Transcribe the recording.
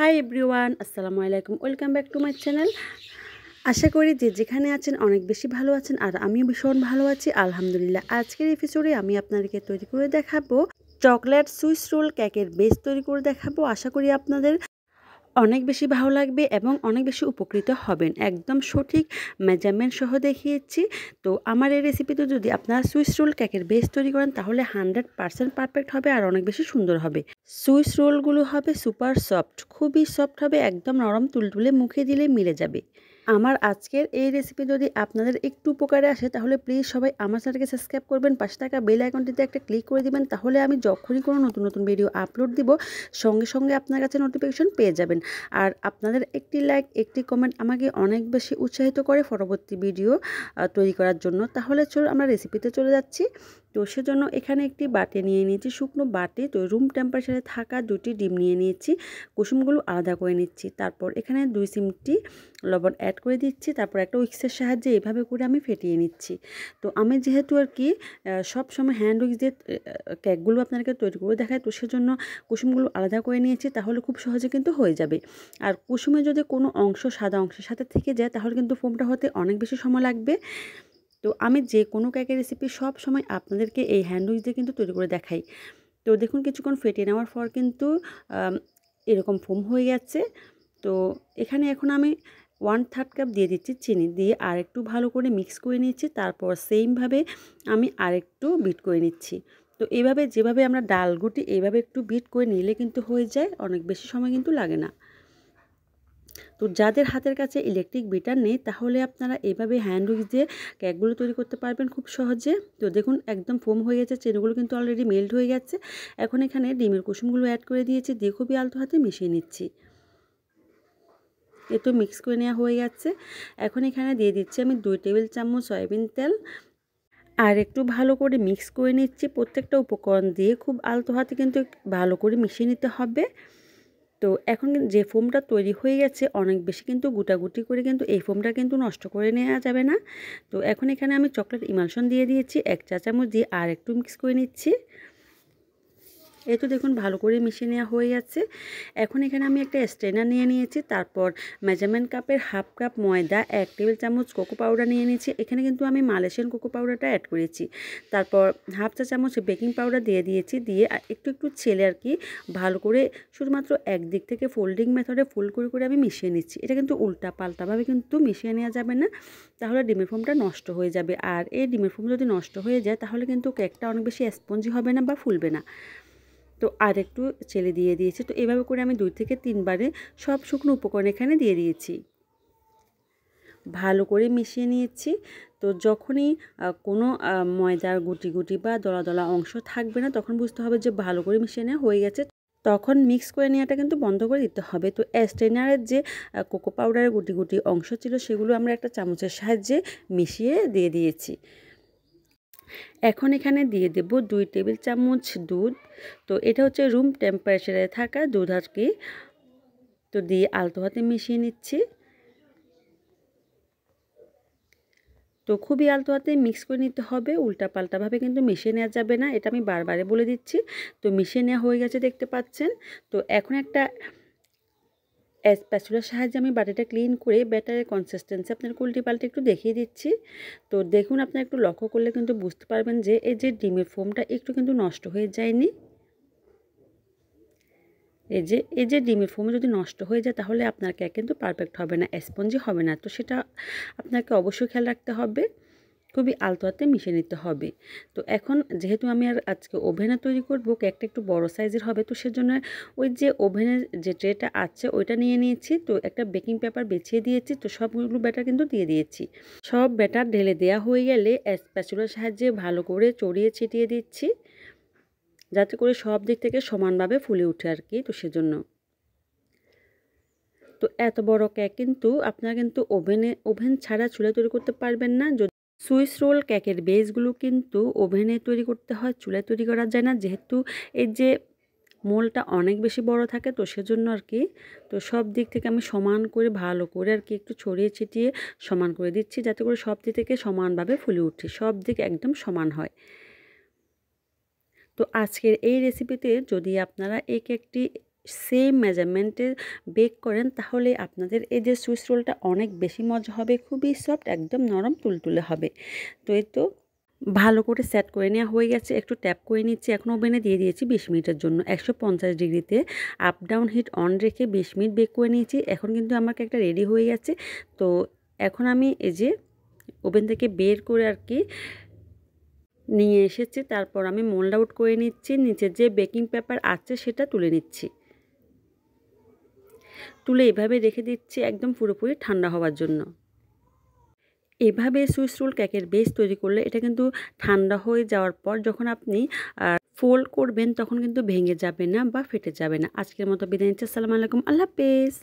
High everyone, আসসালামু আলাইকুম। Welcome back to my channel. আশা করি যে যেখানে আছেন অনেক বেশি ভালো আছেন, আর আমিও ভীষণ ভালো আছি আলহামদুলিল্লাহ। আজকের এপিসোডে আমি আপনাদেরকে তৈরি করে দেখাবো চকলেট সুইস রোল কেকের বেস তৈরি করে দেখাবো। আশা করি আপনাদের অনেক বেশি ভালো লাগবে এবং অনেক বেশি উপকৃত হবেন। একদম সঠিক মেজারমেন্ট সহ দেখিয়েছি। তো আমার এই রেসিপিতে যদি আপনারা সুইস রোল কেকের বেস তৈরি করেন তাহলে 100% পারফেক্ট হবে আর অনেক বেশি সুন্দর হবে। সুইস রোলগুলো হবে সুপার সফট, খুবই সফট হবে, একদম নরম তুলতুলে, মুখে দিলে মিলে যাবে। আমার আজকের এই রেসিপি যদি আপনাদের একটু উপকারে আসে তাহলে প্লিজ সবাই আমার চ্যানেলকে সাবস্ক্রাইব করবেন, পাশে থাকা বেল আইকনটিতে একটা ক্লিক করে দিবেন। তাহলে আমি যখনই কোনো নতুন নতুন ভিডিও আপলোড দিব সঙ্গে সঙ্গে আপনার কাছে নোটিফিকেশন পেয়ে যাবেন। আর আপনাদের একটি লাইক, একটি কমেন্ট আমাকে অনেক বেশি উৎসাহিত করে পরবর্তী ভিডিও তৈরি করার জন্য। তাহলে চলো আমরা রেসিপিতে চলে যাচ্ছি। তো সেজন্য এখানে একটি বাটি নিয়ে নিয়েছি, শুকনো বাটি। তো রুম টেম্পারেচারে থাকা 2টি ডিম নিয়ে নিয়েছি, কুসুমগুলো আলাদা করে নিচ্ছি। তারপর এখানে 2 চিমটি লবণ অ্যাড করে দিচ্ছি। তারপর একটা উইক্সের সাহায্যে এভাবে করে আমি ফেটিয়ে নিচ্ছি। তো আমি যেহেতু আর কি সব সময় হ্যান্ড উইক্স দিয়ে কেকগুলো আপনাদেরকে তৈরি করে দেখায়, তো সেজন্য কুসুমগুলো আলাদা করে নিয়েছি, তাহলে খুব সহজে কিন্তু হয়ে যাবে। আর কুসুমে যদি কোনো অংশ সাদা অংশের সাথে থেকে যায় তাহলে কিন্তু ফোমটা হতে অনেক বেশি সময় লাগবে। তো আমি যে কোনো কেকের রেসিপি সব সময় আপনাদেরকে এই হ্যান্ড উইক্স দিয়ে কিন্তু তৈরি করে দেখাই। তো দেখুন কিছুক্ষণ ফেটিয়ে নেওয়ার পর কিন্তু এরকম ফোম হয়ে গেছে। তো এখানে এখন আমি 1/3 কাপ দিয়ে দিচ্ছি চিনি, দিয়ে আরেকটু ভালো করে মিক্স করে নিচ্ছি। তারপর সেমভাবে আমি আরেকটু বিট করে নিচ্ছি। তো এইভাবে যেভাবে আমরা ডাল গুটি এইভাবে একটু বিট করে নিলে কিন্তু হয়ে যায়, অনেক বেশি সময় কিন্তু লাগে না। তো যাদের হাতের কাছে ইলেকট্রিক বিটার নেই তাহলে আপনারা এইভাবে হ্যান্ড উইক্স দিয়ে কেকগুলো তৈরি করতে পারবেন খুব সহজে। তো দেখুন একদম ফোম হয়ে গেছে, চিনিগুলো কিন্তু অলরেডি মেল্ট হয়ে গেছে। এখন এখানে ডিমের কুসুমগুলো অ্যাড করে দিয়েছি, দিয়ে খুবই আলতো হাতে মিশিয়ে নিচ্ছি। এ তো মিক্স করে নেওয়া হয়ে যাচ্ছে। এখন এখানে দিয়ে দিচ্ছি আমি 2 টেবিল চামচ সয়াবিন তেল, আর একটু ভালো করে মিক্স করে নিচ্ছি। প্রত্যেকটা উপকরণ দিয়ে খুব আলতো হাতে কিন্তু ভালো করে মিশিয়ে নিতে হবে। তো এখন যে ফোমটা তৈরি হয়ে গেছে অনেক বেশি কিন্তু গুটাগুটি করে কিন্তু এই ফোমটা কিন্তু নষ্ট করে নেওয়া যাবে না। তো এখন এখানে আমি চকলেট ইমালশন দিয়ে দিয়েছি 1 চা চামচ, দিয়ে আর একটু মিক্স করে নিচ্ছি। এই তো দেখুন ভালো করে মিশিয়ে নেওয়া হয়ে যাচ্ছে। এখন এখানে আমি একটা স্ট্রেনার নিয়ে নিয়েছি। তারপর মেজারমেন্ট কাপের 1/2 কাপ ময়দা, 1 টেবিল চামচ কোকো পাউডার নিয়ে নিয়েছি। এখানে কিন্তু আমি মালয়েশিয়ান কোকো পাউডারটা অ্যাড করেছি। তারপর 1/2 চা চামচ বেকিং পাউডার দিয়ে দিয়েছি, দিয়ে একটু একটু ছেলে আর কি ভালো করে শুধুমাত্র একদিক থেকে ফোল্ডিং মেথডে ফোল্ড করে করে আমি মিশিয়ে নিচ্ছি। এটা কিন্তু উল্টা পাল্টাভাবে কিন্তু মিশিয়ে নেওয়া যাবে না, তাহলে ডিমের ফোমটা নষ্ট হয়ে যাবে। আর এই ডিমের ফোম যদি নষ্ট হয়ে যায় তাহলে কিন্তু কেকটা অনেক বেশি স্পঞ্জি হবে না বা ফুলবে না। তো আর একটু চেলে দিয়ে দিয়েছি। তো এভাবে করে আমি 2 থেকে 3 বারে সব শুকনো উপকরণ এখানে দিয়ে দিয়েছি, ভালো করে মিশিয়ে নিয়েছি। তো যখনই কোনো ময়দার গুটি গুটি বা দলা দলা অংশ থাকবে না তখন বুঝতে হবে যে ভালো করে মিশিয়ে নেওয়া হয়ে গেছে, তখন মিক্স করে নেওয়াটা কিন্তু বন্ধ করে দিতে হবে। তো স্ট্রেনারের যে কোকো পাউডারের গুটি গুটি অংশ ছিল সেগুলো আমরা একটা চামচের সাহায্যে মিশিয়ে দিয়ে দিয়েছি। এখন এখানে দিয়ে দেব 2 টেবিল চামচ দুধ। তো এটা হচ্ছে রুম টেম্পারেচারে থাকা দুধ আর কি। তো দিয়ে আলতো হাতে মিশিয়ে নিচ্ছি। তো খুবই আলতো হাতে মিক্স করে নিতে হবে, উল্টাপাল্টাভাবে কিন্তু মিশিয়ে নেওয়া যাবে না, এটা আমি বারবারে বলে দিচ্ছি। তো মিশিয়ে নেওয়া হয়ে গেছে দেখতে পাচ্ছেন। তো এখন একটা স্প্যাচুলার সাহায্যে আমি বাটিটা ক্লিন করে ব্যাটারের কনসিস্টেন্সি আপনার উল্টে পাল্টে একটু দেখিয়ে দিচ্ছি। তো দেখুন আপনারা একটু লক্ষ্য করলে কিন্তু বুঝতে পারবেন যে এই যে ডিমের ফোমটা একটু কিন্তু নষ্ট হয়ে যায়নি। এই যে ডিমের ফোম যদি নষ্ট হয়ে যায় তাহলে আপনার কেক কিন্তু পারফেক্ট হবে না, স্পঞ্জি হবে না। তো সেটা আপনাকে অবশ্যই খেয়াল রাখতে হবে, খুবই আলতো হাতে মিশিয়ে নিতে হবে। তো এখন যেহেতু আমি আর আজকে ওভেনে তৈরি করব, কেকটা একটু বড় সাইজের হবে, তো সেজন্য ওই যে ওভেনের যে ট্রেটা আছে ওইটা নিয়ে নিয়েছি। তো একটা বেকিং পেপার বিছিয়ে দিয়েছি। তো সবগুলো ব্যাটার কিন্তু দিয়ে দিয়েছি। সব ব্যাটার ঢেলে দেওয়া হয়ে গেলে স্প্যাচুলার সাহায্যে ভালো করে চড়িয়ে ছিটিয়ে দিচ্ছি, যাতে করে সব দিক থেকে সমানভাবে ফুলে ওঠে আর কি। তো সেজন্য তো এত বড় কেক কিন্তু আপনারা কিন্তু ওভেন ছাড়া চুলায় তৈরি করতে পারবেন না। সুইস রোল কেকের বেসগুলো কিন্তু ওভেনে তৈরি করতে হয়, চুলায় তৈরি করা যায় না, যেহেতু এই যে মোলটা অনেক বেশি বড় থাকে। তো সেজন্য আর কি তো সব দিক থেকে আমি সমান করে ভালো করে আর কি একটু ছড়িয়ে ছিটিয়ে সমান করে দিচ্ছি, যাতে করে সব দিক থেকে সমানভাবে ফুলে উঠে, সব দিক একদম সমান হয়। তো আজকের এই রেসিপিতে যদি আপনারা এই কেকটি সেম মেজারমেন্টে বেক করেন তাহলে আপনাদের এই যে সুইস রোলটা অনেক বেশি মজা হবে, খুবই সফট, একদম নরম তুলতুলে হবে। তো এই তো ভালো করে সেট করে নেওয়া হয়ে গেছে, একটু ট্যাপ করে নিচ্ছি। এখন ওভেনে দিয়ে দিয়েছি 20 মিনিটের জন্য 150 ডিগ্রিতে আপ ডাউন হিট অন রেখে 20 মিনিট বেক করে নিয়েছি। এখন কিন্তু আমার কেকটা রেডি হয়ে গেছে। তো এখন আমি এই যে ওভেন থেকে বের করে আর কি নিয়ে এসেছি, তারপর আমি মোল্ড আউট করে নিচ্ছি। নিচে যে বেকিং পেপার আছে সেটা তুলে নিচ্ছি, তুলে এভাবে রেখে দিচ্ছি একদম পুরোপুরি ঠান্ডা হওয়ার জন্য। এভাবে সুইস রোল কেকের বেস তৈরি করলে এটা কিন্তু ঠান্ডা হয়ে যাওয়ার পর যখন আপনি ফোল্ড করবেন তখন কিন্তু ভেঙে যাবে না বা ফেটে যাবে না। আজকের মতো বিদায় নিচ্ছি। আসসালামু আলাইকুম, আল্লাহ হাফেজ।